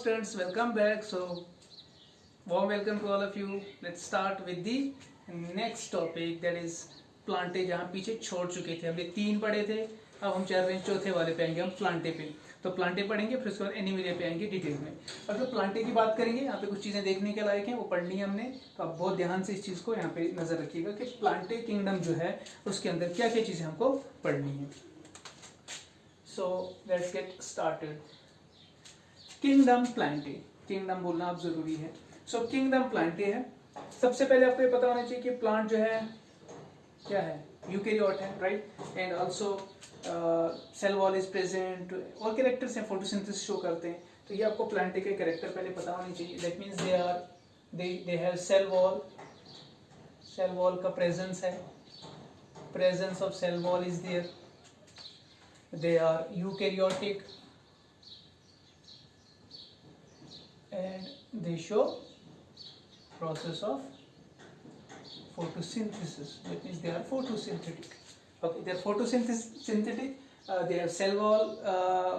students, welcome back. So warm welcome to all of you. Let's start with the next topic, that is Plantae. जहाँ पीछे छोड़ चुके थे, हमने 3 पढ़े थे, अब हम चल रहे हैं चौथे वाले पे आएंगे हम प्लांटे पे. तो प्लांटे पढ़ेंगे, फिर उसके बाद एनिमलिया पे आएंगे डिटेल में. और फिर प्लांटे की बात करेंगे. यहाँ पे कुछ चीजें देखने के लायक हैं, वो पढ़नी है हमने, तो आप बहुत ध्यान से इस चीज को यहाँ पे नजर रखिएगा कि प्लांटे किंगडम जो है उसके अंदर क्या क्या चीजें हमको पढ़नी है. So let's get started. Kingdom Plantae, kingdom बोलना आप जरूरी है. सो किंगडम प्लांटे है. सबसे पहले आपको ये पता होना चाहिए कि प्लांट जो है क्या है, यूकेरियोट है, right. And also cell wall is present. और कैरेक्टर्स हैं, फोटोसिंथेसिस शो करते हैं. तो ये आपको प्लांटे के कैरेक्टर पहले पता होने चाहिए. That means they have cell wall. Cell wall का प्रेजेंस है, presence of cell wall is there. They are eukaryotic and they show process of photosynthesis. That means they are photosynthetic. Okay, they are photosynthetic. They have cell wall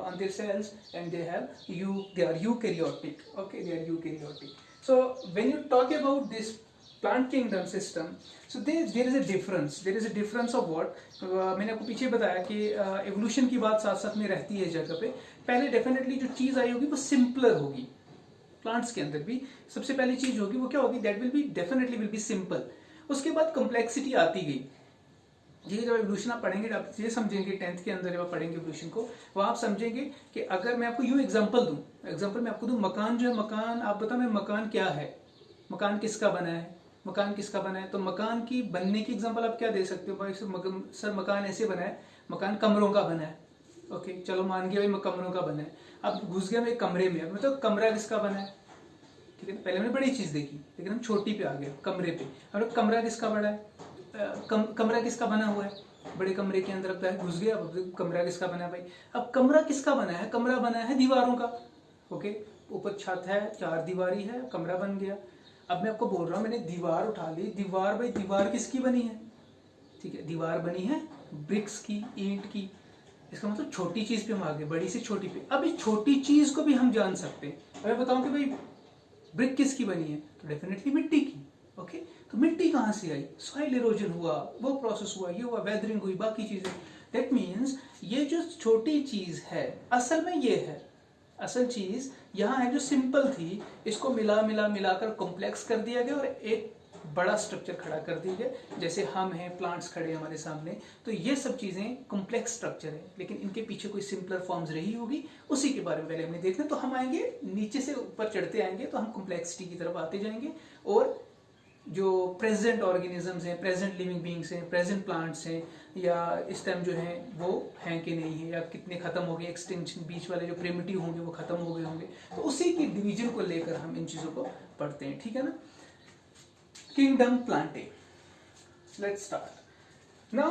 on their cells, and they are eukaryotic. Okay, they are eukaryotic. So when you talk about this plant kingdom system, so there is a difference. There is a difference of what? मैंने आपको पीछे बताया कि evolution की बात साथ साथ में रहती है जगह पे. पहले डेफिनेटली जो चीज आई होगी वो सिंपलर होगी. प्लांट्स के अंदर भी सबसे पहली चीज होगी वो क्या होगी, that will be definitely will be simple. उसके बाद कॉम्प्लेक्सिटी आती गई. ये जब एवोल्यूशन आप पढ़ेंगे, आप ये समझेंगे 10th के अंदर जब आप पढ़ेंगे एवोल्यूशन को, वहां आप समझेंगे कि अगर मैं आपको यूं एग्जांपल दूं, एग्जांपल मैं आपको दूं, मकान जो है, मकान आप बताओ मैं मकान क्या है, मकान किसका बना है, मकान किसका बना है. तो मकान की बनने की एग्जाम्पल आप क्या दे सकते हो भाई, सर मकान ऐसे बना है, मकान कमरों का बना है. ओके चलो मान गया भाई कमरों का बना है. अब घुस गया मैं कमरे में, मतलब कमरा किसका बना है, ठीक है. पहले हमने बड़ी चीज देखी, लेकिन हम छोटी पे आ गए, कमरे पे. अब कमरा किसका बड़ा है, कमरा किसका बना हुआ है, बड़े कमरे के अंदर लगता है घुस गया. अब कमरा किसका बना है भाई, अब कमरा किसका बना है, कमरा बना है दीवारों का. ओके, ऊपर छत है, 4 दीवारी है, कमरा बन गया. अब मैं आपको बोल रहा हूँ, मैंने दीवार उठा ली, दीवार भाई दीवार किसकी बनी है, ठीक है, दीवार बनी है ब्रिक्स की, ईंट की. इसका मतलब छोटी चीज पे हम आ गए, बड़ी से छोटी पे. अब इस छोटी चीज को भी हम जान सकते हैं. अब मैं बताऊं कि भाई ब्रिक किसकी बनी है, तो डेफिनेटली मिट्टी की. ओके, तो मिट्टी कहाँ से आई, सॉइल इरोजन हुआ, वो प्रोसेस हुआ, ये हुआ, वेदरिंग हुई, बाकी चीजें. दैट मीन्स ये जो छोटी चीज है असल में ये है, असल चीज यहाँ है जो सिंपल थी, इसको मिलाकर कॉम्प्लेक्स कर दिया गया और एक बड़ा स्ट्रक्चर खड़ा कर दिया गया. जैसे हम हैं, प्लांट्स खड़े हैं हमारे सामने, तो ये सब चीजें कॉम्प्लेक्स स्ट्रक्चर है, लेकिन इनके पीछे कोई सिंपलर फॉर्म्स रही होगी. उसी के बारे में पहले हमने देखना. तो हम आएंगे नीचे से ऊपर चढ़ते आएंगे, तो हम कॉम्प्लेक्सिटी की तरफ आते जाएंगे. और जो प्रेजेंट ऑर्गेनिजम्स हैं, प्रेजेंट लिविंग बींग्स हैं, प्रेजेंट प्लांट्स हैं, या इस टाइम जो हैं वो हैं कि नहीं है, या कितने खत्म हो गए, एक्सटिंक्शन, बीच वाले जो प्रिमिटिव होंगे वो खत्म हो गए होंगे. तो उसी की डिवीजन को लेकर हम इन चीजों को पढ़ते हैं, ठीक है ना. Kingdom Plantae, let's start now.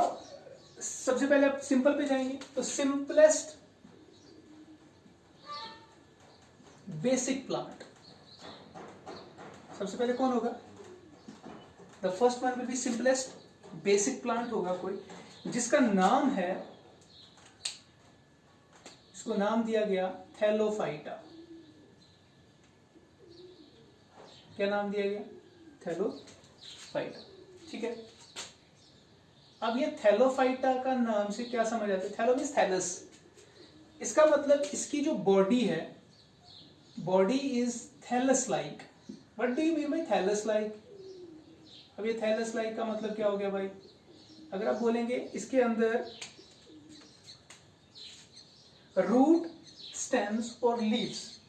सबसे पहले आप सिंपल पे जाएंगे, तो सिंपलेस्ट बेसिक प्लांट सबसे पहले कौन होगा, the first one will be simplest basic plant होगा कोई, जिसका नाम है, इसको नाम दिया गया थैलोफाइटा. क्या नाम दिया गया, थैलोफाइटा, ठीक है. अब ये थैलोफाइटा का नाम से क्या समझ आता है, थैलो मींस थैलस. इसका मतलब इसकी जो बॉडी है, body is thallus like. What do you mean by thallus like. अब ये थैलस लाइक का मतलब क्या हो गया भाई, अगर आप बोलेंगे इसके अंदर रूट, स्टेम्स और लीव्स,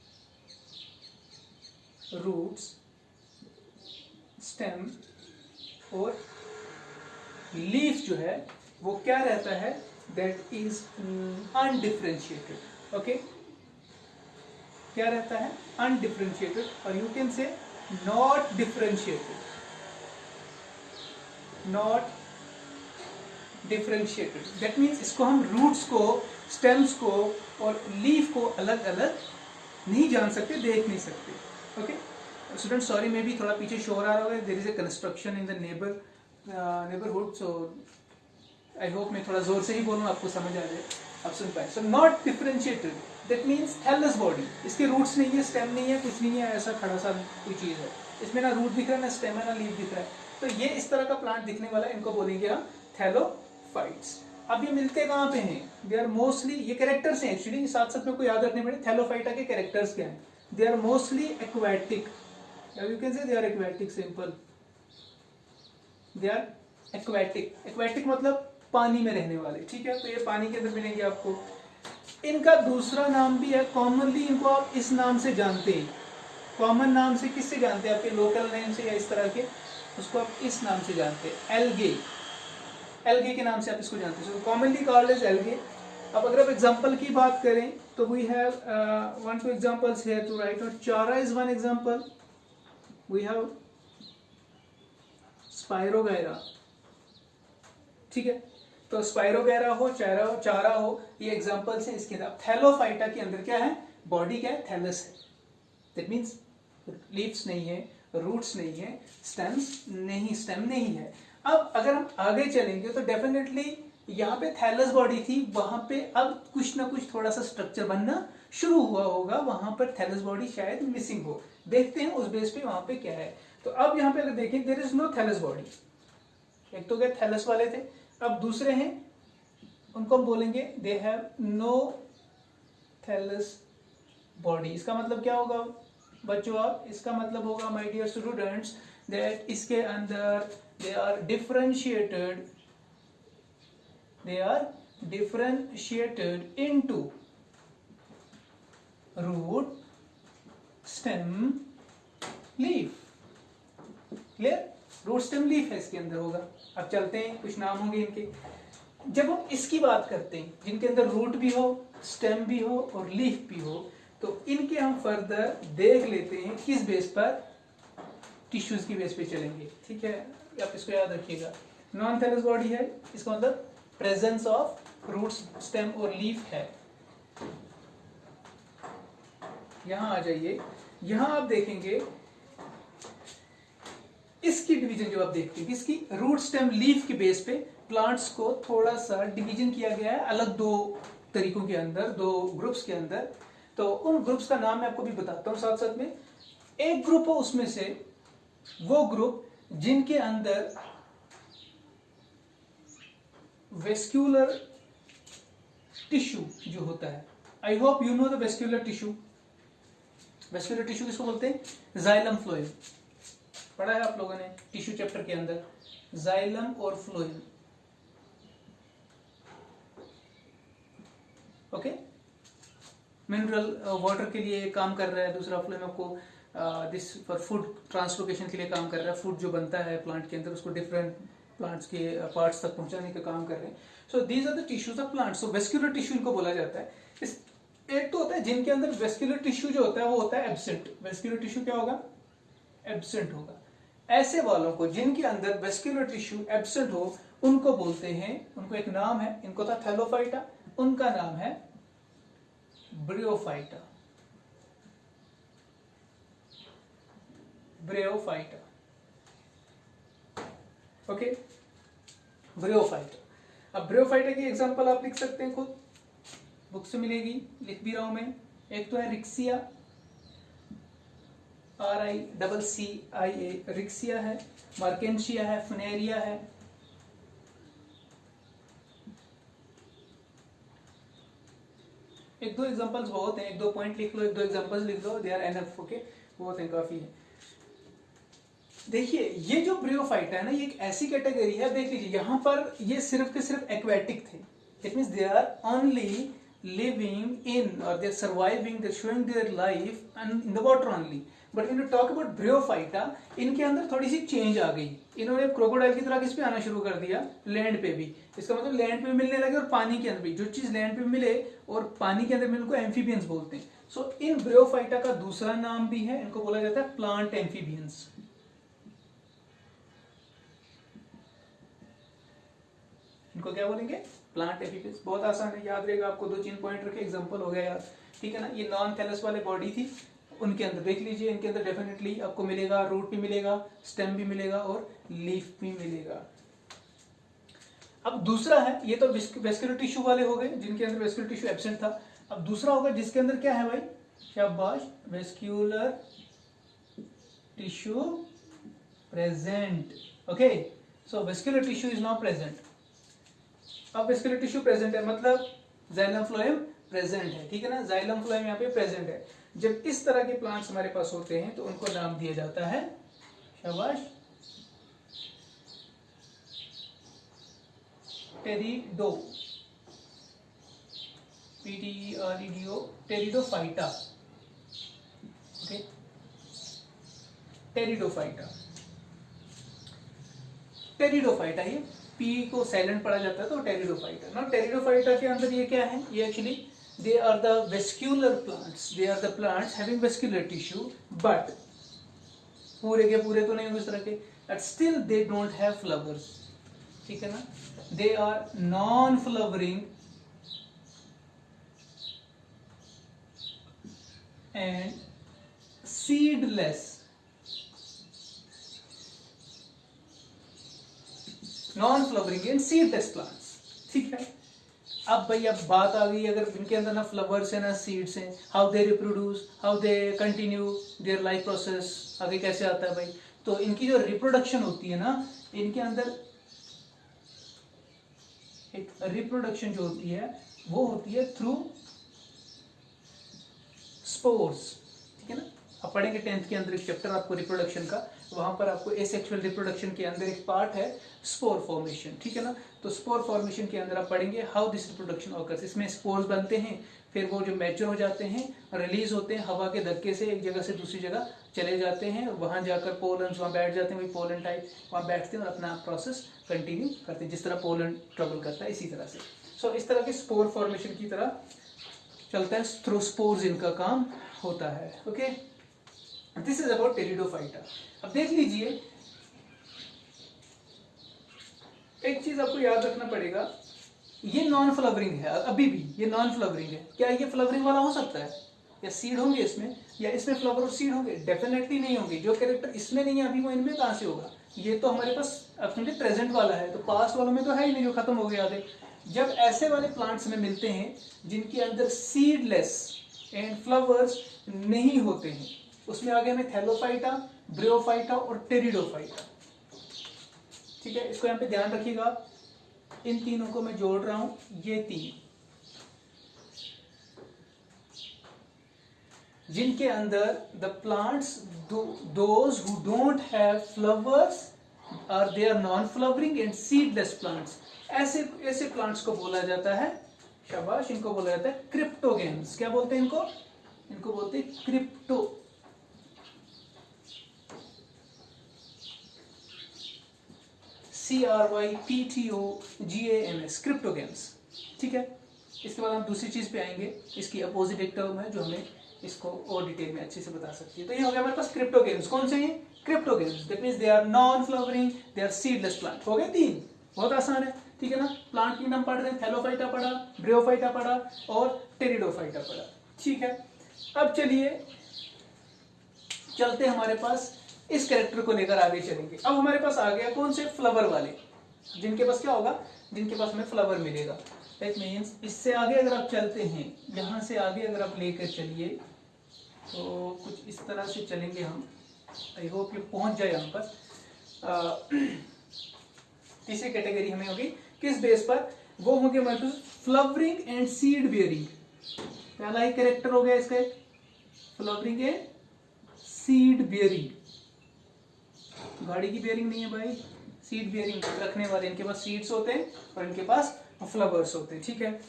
रूट्स, स्टेम और लीफ जो है वो क्या रहता है, दैट इज अनडिफरेंशिएटेड. ओके, क्या रहता है, अनडिफरेंशिएटेड, और यू कैन से not differentiated, not differentiated. That means इसको हम रूट्स को, स्टेम्स को और लीफ को अलग अलग नहीं जान सकते, देख नहीं सकते. ओके स्टूडेंट, सॉरी मे भी थोड़ा पीछे शोर आ रहा होगा, there is a construction in the neighbourhood, so I hope मैं थोड़ा जोर से ही बोलूँ, आपको समझ आ जाए, आप सुन पाए. So not differentiated, that means thallus body, इसके रूट्स नहीं है, स्टेम नहीं है, कुछ नहीं है, ऐसा खड़ा सा कोई चीज़ है, इसमें ना रूट दिख रहा है, ना स्टेम है, ना लीफ दिख रहा है। तो ये इस तरह का प्लांट दिखने वाला है, इनको बोलेंगे हम थैलोफाइट्स। अब ये मिलते कहाँ पे हैं? दे आर मोस्टली, ये कैरेक्टर्स हैं एक्चुअली, साथ साथ में को याद रखने पड़े थैलोफाइटा के कैरेक्टर्स क्या हैं। They are mostly aquatic, you can say they are aquatic, simple, they are aquatic. Aquatic मतलब पानी में रहने वाले, ठीक है, तो ये पानी के अंदर मिलेंगे आपको। इनका दूसरा नाम भी है, कॉमनली इनको आप इस नाम से जानते हैं, कॉमन नाम से किससे जानते हैं, आपके लोकल नेम से या इस तरह के, उसको आप इस नाम से जानते हैं, एल्गे, एल्गे के नाम से आप इसको जानते हैं, कॉमनली कॉल्ड एज एल्गे। अब अगर आप एग्जांपल की बात करें तो we have 1-2 examples here to write. और chara is one example, we have spirogyra, ठीक है, तो स्पायरोगायरा हो, चारा हो, ये एग्जांपल्स हैं इसके अंदर। थैलोफाइटा के अंदर क्या है, बॉडी क्या है, थैलस है, दैट मीन्स लीव्स नहीं है, रूट्स नहीं है, स्टेम नहीं है। अब अगर हम आगे चलेंगे तो डेफिनेटली यहाँ पे थैलस बॉडी थी, वहां पे अब कुछ ना कुछ थोड़ा सा स्ट्रक्चर बनना शुरू हुआ होगा, वहां पर थैलस बॉडी शायद मिसिंग हो, देखते हैं उस बेस पे वहां पे क्या है। तो अब यहाँ पे अगर देखें, there is no thallus body, एक तो क्या थैलस वाले थे, अब दूसरे हैं, उनको हम बोलेंगे they have no thallus body. इसका मतलब क्या होगा बच्चों, आप इसका मतलब होगा माय डियर स्टूडेंट्स दैट इसके अंदर they are differentiated into root, stem, leaf. Clear, root stem leaf है इसके अंदर होगा। अब चलते हैं, कुछ नाम होंगे इनके। जब हम इसकी बात करते हैं जिनके अंदर रूट भी हो, स्टेम भी हो और लीफ भी हो, तो इनके हम फर्दर देख लेते हैं किस बेस पर, टिश्यूज की बेस पे चलेंगे, ठीक है, आप इसको याद रखिएगा। नॉन थैलस बॉडी है, इसका मतलब प्रेजेंस ऑफ रूट, स्टेम और लीफ है। यहां आ जाइए, यहां आप देखेंगे इसकी डिवीजन जो आप देखते हैं, इसकी रूट, स्टेम, लीफ के बेस पे प्लांट्स को थोड़ा सा डिवीजन किया गया है अलग दो तरीकों के अंदर, दो ग्रुप्स के अंदर। तो उन ग्रुप्स का नाम मैं आपको भी बताता हूं साथ साथ में। एक ग्रुप हो उसमें से वो ग्रुप जिनके अंदर वेस्क्यूलर टिश्यू जो होता है, I hope you know the vascular tissue. Vascular tissue किसको बोलते हैं, जाइलम, फ्लोएम, पढ़ा है आप लोगों ने टिश्यू चैप्टर के अंदर, जाइलम और फ्लोएम, ओके। मिनरल वाटर के लिए काम कर रहा है, दूसरा फ्लोएम आपको दिस फॉर फूड ट्रांसलोकेशन के लिए काम कर रहा है, फूड जो बनता है प्लांट के अंदर उसको डिफरेंट प्लांट्स के पार्ट्स तक पहुंचाने का काम कर रहे हैं। So these are the tissues of plants. So vascular tissue इनको बोला जाता है। इस एक तो होता है जिनके अंदर वेस्क्यूलर टिश्यू जो होता है वो होता है एब्सेंट। वेस्क्यूलर टिश्यू क्या होगा, एब्सेंट होगा। ऐसे वालों को जिनके अंदर वेस्क्यूलर टिश्यू एब्सेंट हो उनको बोलते हैं, उनको एक नाम है, इनको था थैलोफाइटा, उनका नाम है ब्रियोफाइटा, ब्रियोफाइटा, ओके, ब्रियोफाइटा। अब ब्रियोफाइटा की एग्जांपल आप लिख सकते हैं, खुद बुक से मिलेगी, लिख भी रहा हूं मैं। एक तो है रिक्सिया, RICCIA, रिक्सिया है, मार्केंशिया है, फनेरिया है, एक दो एग्जांपल्स बहुत हैं, एक दो पॉइंट लिख लो, एक दो एग्जांपल्स लिख लो, दे आर एनफ, ओके, बहुत हैं, काफी है। देखिए ये जो ब्रियोफाइटा है ना, ये एक ऐसी कैटेगरी है, देख लीजिए यहाँ पर ये सिर्फ के सिर्फ एक्वेटिक थे, it means they are only living in, or they're surviving, they're showing their life and in the water only. But when you talk about Bryophyta, इनके अंदर थोड़ी सी चेंज आ गई, इन्होंने क्रोकोडाइल की तरह किस पे आना शुरू कर दिया, लैंड पे भी। इसका मतलब लैंड पे मिलने लगे और पानी के अंदर भी, जो चीज लैंड पे मिले और पानी के अंदर मिले उनको एम्फीबियंस बोलते हैं। सो इन ब्रियोफाइटा का दूसरा नाम भी है, इनको बोला जाता है प्लांट एम्फीबियंस। इनको क्या बोलेंगे, प्लांट एम्फीबियंस। बहुत आसान है, याद रहेगा आपको, 2-3 पॉइंट रखे, एग्जांपल हो गया यार, ठीक है ना। ये नॉन थैलस वाले बॉडी थी, उनके अंदर देख लीजिए, इनके अंदर डेफिनेटली आपको मिलेगा, रूट भी मिलेगा, स्टेम भी मिलेगा और लीफ भी मिलेगा। अब दूसरा है, ये तो वेस्क्यूलर टिश्यू वाले हो गए जिनके अंदर वेस्क्यूलर टिश्यू एब्सेंट था। अब दूसरा होगा जिसके अंदर क्या है भाई, शाबाश, vascular tissue present. Okay, so vascular tissue is not present. अब वेस्क्यूलर टिश्यू प्रेजेंट है मतलब जाइलम फ्लोएम प्रेजेंट है, ठीक है ना, जाइलम फ्लोएम यहाँ पे प्रेजेंट है। जब इस तरह के प्लांट्स हमारे पास होते हैं तो उनको नाम दिया जाता है, शाबाश, टेरिडो, PTERIDO, pteridophyta. Okay, pteridophyta, pteridophyta, ये पी को साइलेंट पढ़ा जाता है तो टेरिडोफाइटा। ना टेरिडोफाइटा के अंदर ये क्या है, ये actually they are the vascular plants, they are the plants having vascular tissue, but पूरे के पूरे तो नहीं होंगे इस तरह के, but still they don't have flowers, ठीक है ना, they are non flowering and seedless, non flowering and seedless plants, ठीक है। अब भाई अब बात आ गई, अगर इनके अंदर ना फ्लावर्स है ना सीड्स हैं, how they reproduce, how they continue their life process, आगे कैसे आता है भाई, तो इनकी जो रिप्रोडक्शन होती है ना, इनके अंदर एक रिप्रोडक्शन जो होती है वो होती है थ्रू स्पोर्स, ठीक है ना। अब पढ़ेंगे 10th के अंदर एक चैप्टर आपको रिप्रोडक्शन का, वहां पर आपको एसेक्सुअल रिप्रोडक्शन के अंदर एक पार्ट है स्पोर फॉर्मेशन, ठीक है ना। तो स्पोर फॉर्मेशन के अंदर आप पढ़ेंगे हाउ दिस रिप्रोडक्शन ऑकर्स, इसमें स्पोर्स बनते हैं, फिर वो जो मैच्योर हो जाते हैं, रिलीज होते हैं हवा के धक्के से, एक जगह से दूसरी जगह चले जाते हैं, वहां जाकर पोलन्स वहां बैठ जाते हैं, वही पोलन टाइप वहां बैठते हैं और अपना प्रोसेस कंटिन्यू करते हैं, जिस तरह पोलन ट्रेवल करता है इसी तरह से। सो इस तरह के स्पोर फॉर्मेशन की तरह चलता है, थ्रू स्पोर्स इनका काम होता है। Okay, this is about pteridophyta. अब देख लीजिए, एक चीज आपको याद रखना पड़ेगा, ये नॉन फ्लावरिंग है, अभी भी ये नॉन फ्लावरिंग है। क्या ये फ्लावरिंग वाला हो सकता है, या सीड होंगे इसमें, या इसमें फ्लावर और सीड होंगे? डेफिनेटली नहीं होंगे। जो कैरेक्टर इसमें नहीं है अभी वो इनमें कहां से होगा? ये तो हमारे पास अपने प्रेजेंट वाला है, तो पास्ट वालों में तो है ही नहीं, जो खत्म हो गया आधे। जब ऐसे वाले प्लांट्स में मिलते हैं जिनके अंदर सीडलेस एंड फ्लावर्स नहीं होते हैं, उसमें आ गया हमें थैलोफाइटा, ब्रियोफाइटा और टेरिडोफाइटा, ठीक है। इसको यहाँ पे ध्यान रखिएगा, इन तीनों को मैं जोड़ रहा हूं, ये तीन जिनके अंदर the plants those who don't have flowers और they are non flowering and seedless plants, ऐसे प्लांट्स को बोला जाता है, शाबाश, इनको बोला जाता है क्रिप्टोगेम्स। क्या बोलते हैं इनको? इनको बोलते हैं क्रिप्टो, CRYPTOGAMS, क्रिप्टोगेम्स, ठीक है। इसके बाद हम दूसरी चीज पे आएंगे, इसकी अपोजिट एक टर्म है जो हमें इसको और डिटेल में अच्छे से बता सकती है। तो ये हो गया हमारे पास क्रिप्टोगेम्स। कौन से हैं? Cryptogams, that means they are non flowering, they are seedless plant. हो गए तीन, बहुत आसान है, ठीक है ना। प्लांट की नाम पढ़ रहे हैं, थैलोफाइटा पढ़ा, ब्रियोफाइटा पढ़ा और टेरिडोफाइटा पढ़ा, ठीक है। अब चलिए चलते हमारे पास इस कैरेक्टर को लेकर आगे चलेंगे। अब हमारे पास आ गया कौन से? फ्लावर वाले, जिनके पास क्या होगा? जिनके पास हमें फ्लावर मिलेगा। दैट मींस इससे आगे अगर आप चलते हैं, यहाँ से आगे अगर आप लेकर चलिए तो कुछ इस तरह से चलेंगे हम, आई होप ये पहुंच जाए यहाँ पर। तीसरी कैटेगरी हमें होगी किस बेस पर? वो होंगे हमारे पास फ्लावरिंग एंड सीड बियरिंग। पहला ही कैरेक्टर हो गया इसका, फ्लावरिंग एंड सीड बियरिंग। गाड़ी की बियरिंग नहीं है भाई, सीड बियरिंग रखने वाले, इनके पास सीड्स होते हैं और इनके पास फ्लावर्स होते हैं, ठीक है।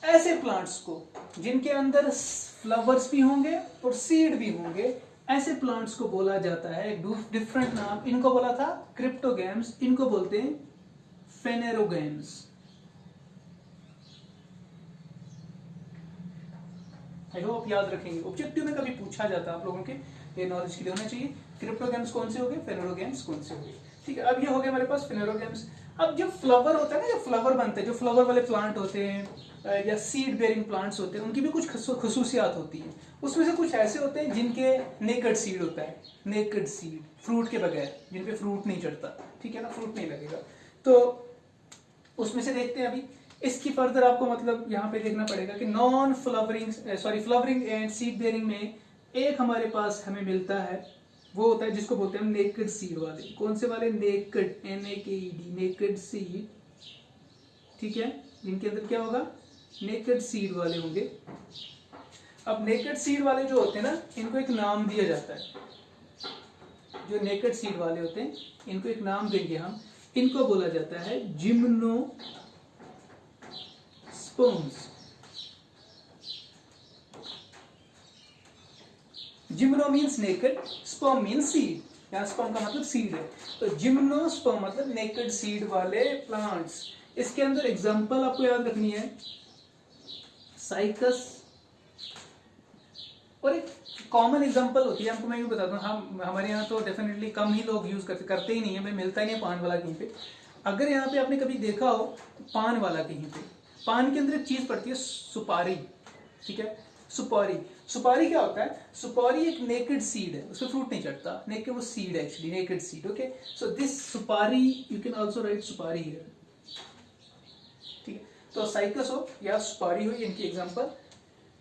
ऐसे प्लांट्स को जिनके अंदर फ्लावर्स भी होंगे और सीड भी होंगे, ऐसे प्लांट्स को बोला जाता है, एक डिफरेंट नाम इनको बोला था क्रिप्टोगेम्स, इनको बोलते हैं फेनेरोगेम्स। आई होप याद रखेंगे, ऑब्जेक्टिव में कभी पूछा जाता है आप लोगों के, ये नॉलेज के लिए होना चाहिए। क्रिप्टोगेम्स कौन से हो गए, फेनेरोगेम्स कौन से हो गए, ठीक है। अब ये हो गया हमारे पास फेनेरोगेम्स। अब जो फ्लावर होता है ना, जो फ्लावर बनते हैं, जो फ्लावर वाले प्लांट होते हैं या सीड बेयरिंग प्लांट्स होते हैं, उनकी भी कुछ खसूसियात होती हैं। उसमें से कुछ ऐसे होते हैं जिनके नेकेड सीड होता है, नेकेड सीड, फ्रूट के बगैर, जिन पे फ्रूट नहीं चढ़ता, ठीक है ना, फ्रूट नहीं लगेगा। तो उसमें से देखते हैं अभी, इसकी फर्दर आपको मतलब यहाँ पे देखना पड़ेगा कि non flowering flowering and seed bearing में एक हमारे पास हमें मिलता है, वो होता है जिसको बोलते हैं हम नेकेड सीड वाले। कौन से वाले? नेकेड, NAKED, नेकेड सीड, ठीक है, जिनके अंदर क्या होगा? नेकेड सीड वाले होंगे। अब नेकेड सीड वाले जो होते हैं ना, इनको एक नाम दिया जाता है। जो नेकेड सीड वाले होते हैं इनको एक नाम देंगे हम, इनको बोला जाता है gymnosperms. Gymno means naked, sperm means seed. यहाँ स्पर्म का मतलब सीड है, तो जिम्नोस्पर्म मतलब नेकेड सीड वाले प्लांट्स। इसके अंदर एग्जांपल आपको याद रखनी है, साइकस, और एक कॉमन एग्जांपल होती है, आपको मैं यूँ बताता हूँ, हम हमारे यहाँ तो डेफिनेटली कम ही लोग यूज करते ही नहीं है, भाई मिलता ही नहीं पान वाला कहीं पे। अगर यहाँ पे आपने कभी देखा हो पान वाला कहीं पे, पान के अंदर एक चीज पड़ती है सुपारी, ठीक है, सुपारी। सुपारी क्या होता है? सुपारी एक नेकेड सीड है, उसमें फ्रूट नहीं चढ़ता, नेकेड वो सीड है actually, naked seed. Okay, so this सुपारी यू कैन आल्सो राइट सुपारी हियर, ठीक है। तो साइकस हो या सुपारी हो, इनकी एग्जांपल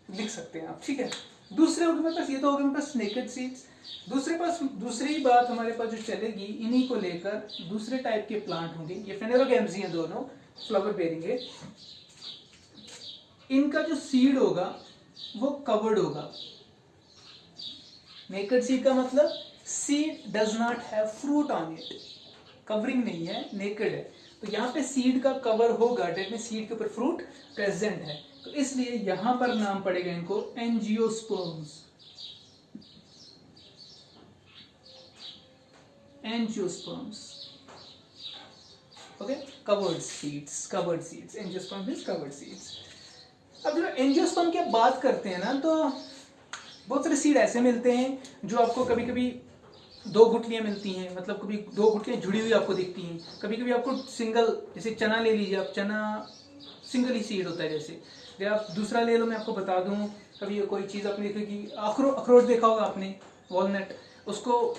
लिख सकते हैं आप, ठीक है। दूसरे उनके पास ये तो हो गया मेरे पास नेकेड सीड्स। दूसरी बात हमारे पास जो चलेगी, इन्हीं को लेकर दूसरे टाइप के प्लांट होंगे। ये फेनेरोगैम्स हैं दोनों, फ्लावर बेयरिंग है। इनका जो सीड होगा वो कवर्ड होगा। नेकेड सीड का मतलब seed does not have fruit on it, covering नहीं है, नेकेड है। तो यहाँ पे सीड का कवर होगा, डेट में सीड के ऊपर फ्रूट प्रेजेंट है, तो इसलिए यहां पर नाम पड़ेगा इनको angiosperms. Angiosperms, okay, covered seeds, covered seeds, angiosperm is covered seeds. अब जो एंजियोस्पर्म की बात करते हैं ना, तो बहुत सारे सीड ऐसे मिलते हैं जो आपको कभी कभी दो गुठलियां मिलती हैं, मतलब कभी दो गुठलियां जुड़ी हुई आपको दिखती हैं, कभी कभी आपको सिंगल, जैसे चना ले लीजिए आप, चना सिंगल ही सीड होता है। जैसे या आप दूसरा ले लो, मैं आपको बता दूं, कभी कोई चीज़ आपने देखी कि अखरोट देखा होगा आपने, वॉलनट, उसको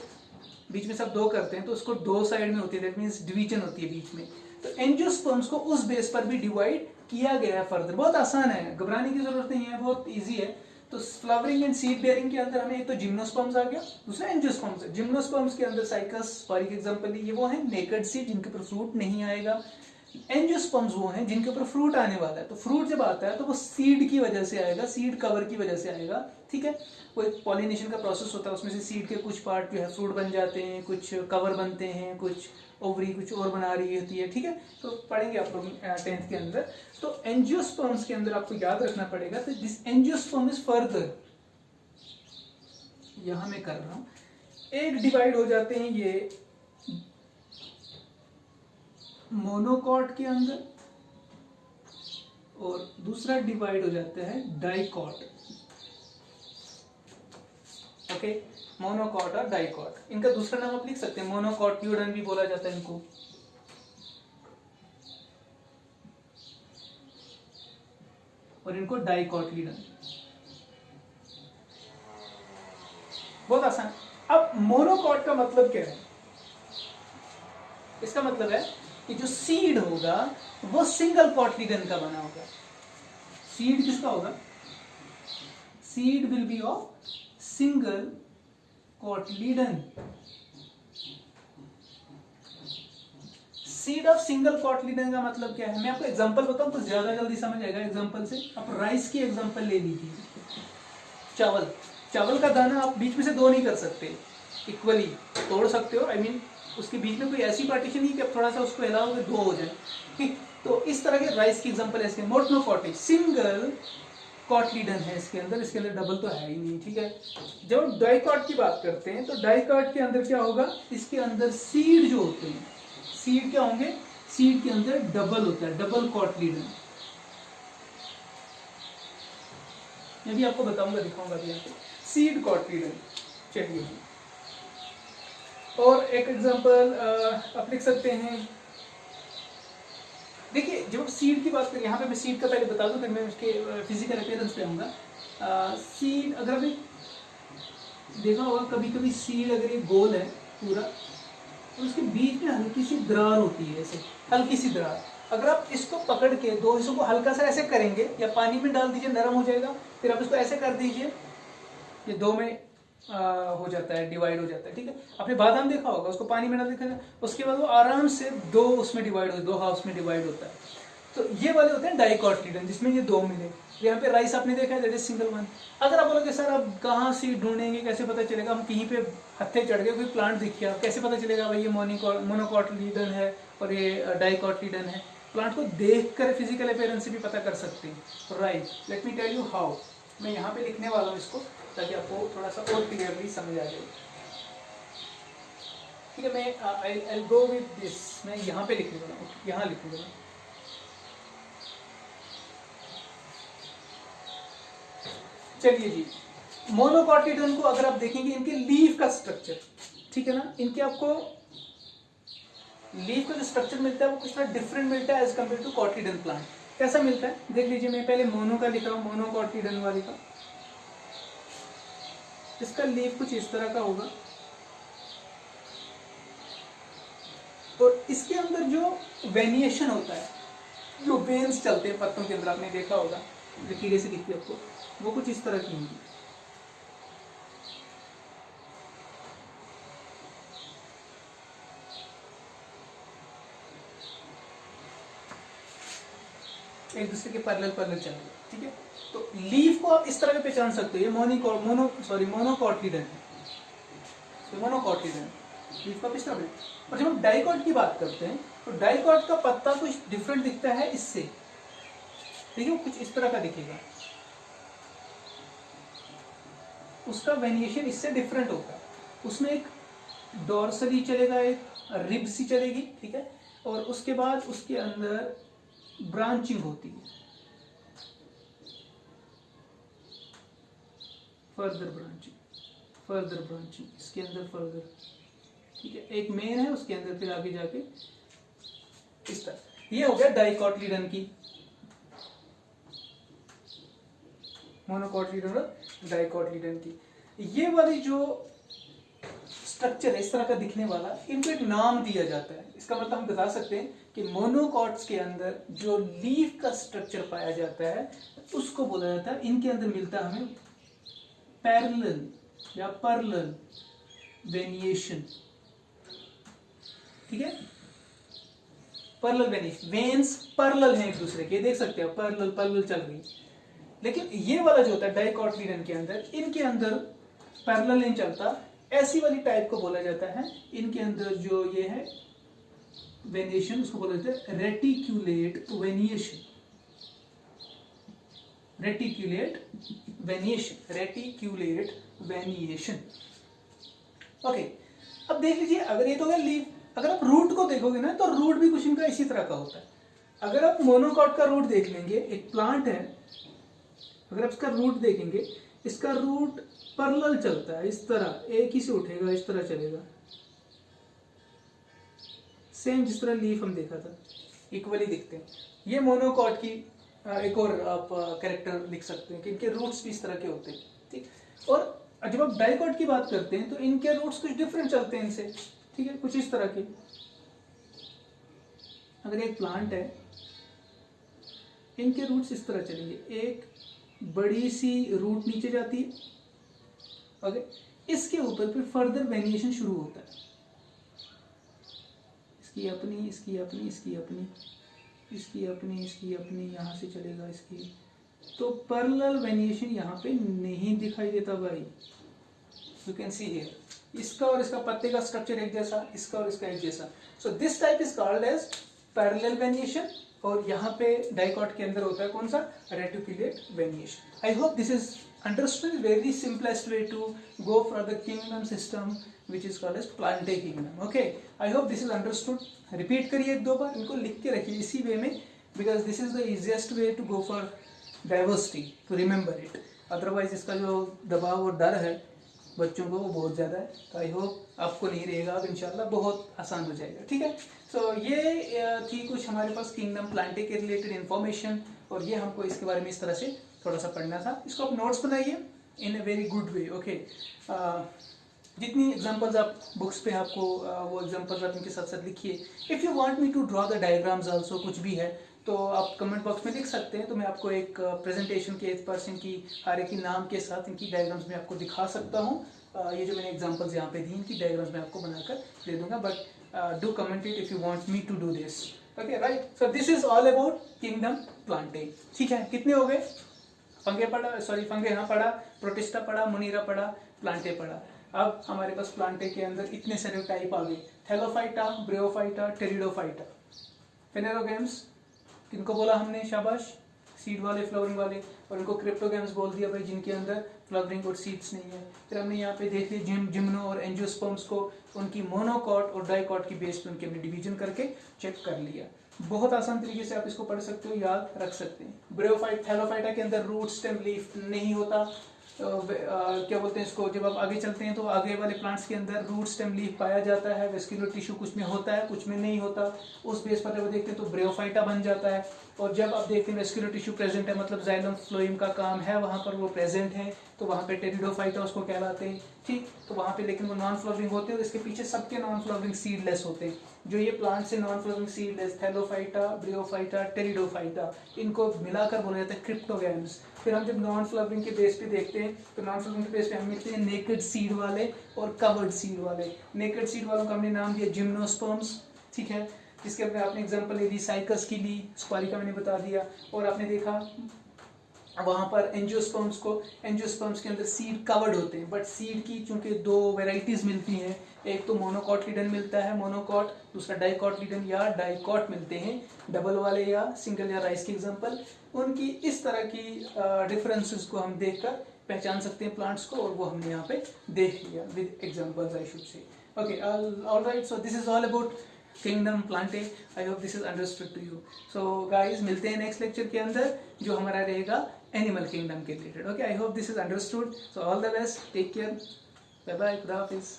बीच में सब दो करते हैं तो उसको दो साइड में होती है, दैट मीन्स डिवीजन होती है बीच में। तो एंजियोस्पर्म्स को उस बेस पर भी डिवाइड किया गया है फर्दर। बहुत आसान है, घबराने की जरूरत नहीं है, बहुत ईजी है। तो फ्लावरिंग एंड सीड बेयरिंग के अंदर हमें एक तो जिम्नोस्पर्म्स आ गया, दूसरा एंजियोस्पर्म्स है। जिम्नोस्पर्म्स के अंदर साइकस, फॉर एग्जांपल ये वो है नेकेड सीड जिनके ऊपर फ्रूट नहीं आएगा। एंजियोस्पर्म्स वो हैं जिनके ऊपर फ्रूट आने वाला है। तो फ्रूट जब आता है तो वो सीड की वजह से आएगा, सीड कवर की वजह से आएगा, ठीक है। वो एक पॉलिनेशन का प्रोसेस होता है, उसमें से सीड के कुछ पार्ट जो है फ्रूट बन जाते हैं, कुछ कवर बनते हैं, कुछ ओवरी कुछ और बना रही होती है, ठीक है। तो पढ़ेंगे आप लोग 10th के अंदर। तो एंजियोस्पर्म्स के अंदर आपको याद रखना पड़ेगा, तो दिस एंजियोस्पर्म इज फर्दर, यहां मैं कर रहा हूं, एक डिवाइड हो जाते हैं ये मोनोकॉट के अंदर, और दूसरा डिवाइड हो जाता है डाइकॉट। ओके, मोनोकॉट और डाइकॉट, इनका दूसरा नाम आप लिख सकते हैं, मोनोकॉट्यूडन भी बोला जाता है इनको। और इनको डाइकॉटलीडन। बहुत आसान। अब मोनोकॉट का मतलब क्या है? इसका मतलब है कि जो सीड होगा वो सिंगल कॉटलीडन का बना होगा। सीड किसका होगा? Seed will be of single cotyledon. Seed of single cotyledon का मतलब क्या है? मैं आपको एग्जांपल बताऊं तो ज्यादा जल्दी समझ आएगा एग्जांपल से। आप राइस की एग्जांपल ले लीजिए, चावल का दाना आप बीच में से दो नहीं कर सकते, इक्वली तोड़ सकते हो, आई मीन उसके बीच में कोई ऐसी पार्टीशन नहीं कि आप थोड़ा सा उसको हिलाओगे दो हो जाए, ठीक। तो इस तरह के राइस की एग्जांपल है इसके। मोनोकॉटिक सिंगल कॉटलीडन है इसके अंदर डबल तो है ही नहीं, ठीक है। जब डाइकॉट की बात करते हैं तो डाइकॉट के अंदर क्या होगा? इसके अंदर सीड जो होते हैं, सीड क्या होंगे? सीड के अंदर डबल होता है, डबल कॉटलीडन। मैं भी आपको बताऊंगा, दिखाऊंगा भी आपको सीड कॉटलीडन। चलिए, और एक एग्जांपल आप लिख सकते हैं। देखिए, जब सीड की बात करें, यहाँ पे मैं सीड का पहले बता दूं, फिर मैं उसके फिजिकल अपीयरेंस पे आऊँगा। सीड अगर अभी देखा होगा, कभी कभी सीड अगर ये गोल है पूरा, तो उसके बीच में हल्की सी दरार होती है, ऐसे हल्की सी दरार। अगर आप इसको पकड़ के दो हिस्सों को हल्का सा ऐसे करेंगे या पानी में डाल दीजिए, नरम हो जाएगा, फिर आप इसको ऐसे कर दीजिए, ये दो में हो जाता है, डिवाइड हो जाता है। ठीक है, आपने बादाम देखा होगा, उसको पानी में डाल देखा, उसके बाद वो आराम से दो उसमें डिवाइड हो, दो हाउस में डिवाइड होता है। तो ये वाले होते हैं डाइकोटिलीडन, जिसमें ये दो मिले। यहाँ पे राइस आपने देखा है, दैट इज सिंगल वन। अगर आप बोलोगे सर आप कहाँ से ढूंढेंगे, कैसे पता चलेगा, हम कहीं पे हत्थे चढ़ गए, कोई प्लांट दिख गया, कैसे पता चलेगा भाई ये मोनोकोटिलीडन है और ये डाइकोटिलीडन है? प्लांट को देख कर फिजिकल अपीयरेंस से भी पता कर सकते हैं। Right, let me tell you how. मैं यहाँ पे लिखने वाला हूँ इसको, ताकि आपको थोड़ा सा और क्लियरली समझ आ जाए। ठीक है, मैं आई गो विद दिस, मैं यहाँ पे लिख लूँगा, यहाँ लिखूँगा। चलिए जी, मोनोकोटिलीडन को अगर आप देखेंगे, इनके लीफ का स्ट्रक्चर, ठीक है ना, इनके आपको लीफ का जो स्ट्रक्चर मिलता है वो कुछ थोड़ा डिफरेंट मिलता है एज कम्पेयर टू कोटिलीडन प्लांट। कैसा मिलता है देख लीजिए, मैं पहले मोनो का लिख रहा हूँ, मोनोकोटिलीडन वाले का। इसका लीफ कुछ इस तरह का होगा, और इसके अंदर जो वेनिएशन होता है, जो वेन्स चलते हैं पत्तों के अंदर, आपने देखा होगा, जो कीड़े से दिखती है आपको, वो कुछ इस तरह की होंगी। एक दूसरे के पैरेलल चल रही है। ठीक है, तो लीफ को आप इस तरह से पहचान सकते हो, ये मोनोकोटिलीडन है, मोनोकोटिलीडन लीफ का इस तरह। और जब हम डाइकोट की बात करते हैं, तो डाइकोट का पत्ता कुछ डिफरेंट दिखता है इससे। ठीक है, कुछ इस तरह का दिखेगा, उसका वेनिएशन इससे डिफरेंट होगा। उसमें एक डोर्सली चलेगा, एक रिब्स चलेगी, ठीक है, और उसके बाद उसके अंदर ब्रांचिंग होती है, फर्दर ब्रांचिंग इसके अंदर फर्दर। ठीक है, एक मेन है, उसके अंदर फिर आगे जाके इस तरह। ये हो गया डाइकोटिलीडन की, मोनोकोटिलीडन और डाइकोटिलीडन की। ये वाली जो स्ट्रक्चर है इस तरह का दिखने वाला, इनको एक नाम दिया जाता है। इसका मतलब हम बता सकते हैं कि मोनोकोट्स के अंदर जो लीफ का स्ट्रक्चर पाया जाता है उसको बोला जाता है, इनके अंदर मिलता है हमें पैरेलल या पैरेलल वेनिएशन। ठीक है, पैरेलल वेनिएशन, वेन्स पैरेलल हैं एक दूसरे के, देख सकते हैं पैरेलल चल रही। लेकिन ये वाला जो होता है डाइकोटिलीडन के अंदर, इनके अंदर पैरेलल नहीं चलता, ऐसी वाली टाइप को बोला जाता है। इनके अंदर जो ये है वेनिएशन, उसको बोला जाता है रेटिक्यूलेट वेनिएशन। ओके, अब देख लीजिए, अगर ये तो है लीफ, अगर आप रूट को देखोगे ना, तो रूट भी कुछ इनका इसी तरह का होता है। अगर आप मोनोकोट का रूट देख लेंगे, एक प्लांट है, अगर आप इसका रूट देखेंगे, इसका रूट पैरेलल चलता है, इस तरह एक ही से उठेगा, इस तरह चलेगा, सेम जिस तरह लीफ हम देखा था, इक्वली दिखते हैं। ये मोनोकोट की एक और आप कैरेक्टर लिख सकते हैं कि इनके रूट्स भी इस तरह के होते हैं। ठीक, और जब आप डाइकोट की बात करते हैं तो इनके रूट्स कुछ डिफरेंट चलते हैं इनसे। ठीक है, कुछ इस तरह के। अगर एक प्लांट है, इनके रूट्स इस तरह चलेंगे, एक बड़ी सी रूट नीचे जाती है, ओके, इसके ऊपर फिर फर्दर वेनिएशन शुरू होता है, इसकी अपनी, इसकी अपनी, इसकी अपनी, इसकी अपनी, इसकी अपनी, यहाँ से चलेगा इसकी। तो पैरेलल वेनिएशन यहाँ पे नहीं दिखाई देता भाई, यू कैन सी हियर, इसका और इसका पत्ते का स्ट्रक्चर एक जैसा, इसका और इसका एक जैसा। So this type is called as parallel venation, और यहाँ पे डाइकोट के अंदर होता है कौन सा, reticulate venation. I hope this is understood, very simplest way to go for the kingdom system which is called as plantae kingdom. Okay, I hope this is understood. Repeat करिए एक दो बार, इनको लिख के रखिए इसी वे में, because this is the easiest way to go for diversity, to remember it. Otherwise इसका जो दबाव और डर है बच्चों को वो बहुत ज़्यादा है, तो आई होप आपको नहीं रहेगा, अब इंशाल्लाह बहुत आसान हो जाएगा। ठीक है, सो ये थी कुछ हमारे पास किंगडम प्लांटे के रिलेटेड इन्फॉर्मेशन, और ये हमको इसके बारे में इस तरह से थोड़ा सा पढ़ना था। इसको आप नोट्स बनाइए in a very good way. Okay, जितनी एग्जांपल्स आप बुक्स पे आपको वो एग्जांपल्स आप इनके साथ साथ लिखिए. If you want me to draw the diagrams also, कुछ भी है तो आप कमेंट बॉक्स में लिख सकते हैं. तो मैं आपको एक प्रेजेंटेशन के 8% की हर एक की नाम के साथ इनकी डायग्राम्स में आपको दिखा सकता हूँ. ये जो मैंने एग्जांपल्स यहाँ पे दी इनकी डायग्राम्स मैं आपको बनाकर दे दूंगा. But do comment it if you want me to do this. Okay right. So this is all about kingdom plantae. ठीक है, कितने हो गए? फंगे पढ़ा, सॉरी फंगे हाँ पढ़ा, प्रोटिस्टा पढ़ा, मुनीरा पढ़ा, प्लांटे पढ़ा. अब हमारे पास प्लांटे के अंदर इतने सारे टाइप आ गए. Thallophyta, bryophyta, pteridophyta. फेनेरोगैम्स किनको बोला हमने? शाबाश. सीड वाले, फ्लावरिंग वाले. और इनको क्रिप्टोगैम्स बोल दिया भाई, जिनके अंदर फ्लावरिंग और सीड्स नहीं है. फिर हमने यहाँ पे देख लिया जिम्नो और एंजियोस्पर्म्स को उनकी मोनोकॉट और डाइकॉट की बेस पे उनके हमने डिवीजन करके चेक कर लिया. बहुत आसान तरीके से आप इसको पढ़ सकते हो, याद रख सकते हैं. ब्रियोफाइट, थैलोफाइटा के अंदर रूट, स्टेम, लीफ नहीं होता. क्या बोलते हैं इसको, जब आप आगे चलते हैं तो आगे वाले प्लांट्स के अंदर रूट, स्टेम, लीफ पाया जाता है. वेस्कुलर टिश्यू कुछ में होता है, कुछ में नहीं होता. उस बेस पर जब देखते हैं तो ब्रियोफाइटा बन जाता है. और जब आप देखते हैं वेस्कुलर टिश्यू प्रेजेंट है, मतलब जाइलम फ्लोएम का काम है वहाँ पर, वो प्रेजेंट है, तो वहाँ पे टेरिडोफाइटा उसको कहलाते हैं. ठीक, तो वहाँ पे लेकिन वो नॉन फ्लावरिंग होते हैं. और इसके पीछे सबके नॉन फ्लावरिंग सीडलेस होते हैं. जो ये प्लांट से non flowering seedless, thallophyta, bryophyta, pteridophyta, इनको मिलाकर बोला जाता है क्रिप्टोगैम्स. फिर हम जब नॉन फ्लावरिंग के बेस पे देखते हैं तो नॉन फ्लावरिंग के बेस पे हम मिलते हैं नेकेड सीड वाले और कवर्ड सीड वाले. नेकेड सीड वालों का हमने नाम दिया जिम्नोस्पर्म्स. ठीक है, जिसके अपने आपने एग्जांपल ले ली, साइकस की ली, स्क्वारिका मैंने बता दिया. और आपने देखा वहाँ पर एंजियोस्पर्म्स को, एंजियोस्पर्म्स के अंदर सीड कवर्ड होते हैं. बट सीड की चूंकि दो वेराइटीज मिलती हैं, एक तो मोनोकॉटलिडन मिलता है मोनोकॉट, दूसरा डाइकॉटलिडन या डाइकॉट मिलते हैं, डबल वाले या सिंगल या राइस के एग्जांपल. उनकी इस तरह की डिफरेंसेस को हम देखकर पहचान सकते हैं प्लांट्स को, और वो हमने यहाँ पे देख लिया with examples I should say. Okay, alright. So this is all about kingdom plantae. I hope this is understood to you. So guys, मिलते हैं नेक्स्ट लेक्चर के अंदर जो हमारा रहेगा एनिमल किंगडम के related. Okay, I hope this is understood. So all the best, take care, bye bye, खुदा हाफिज.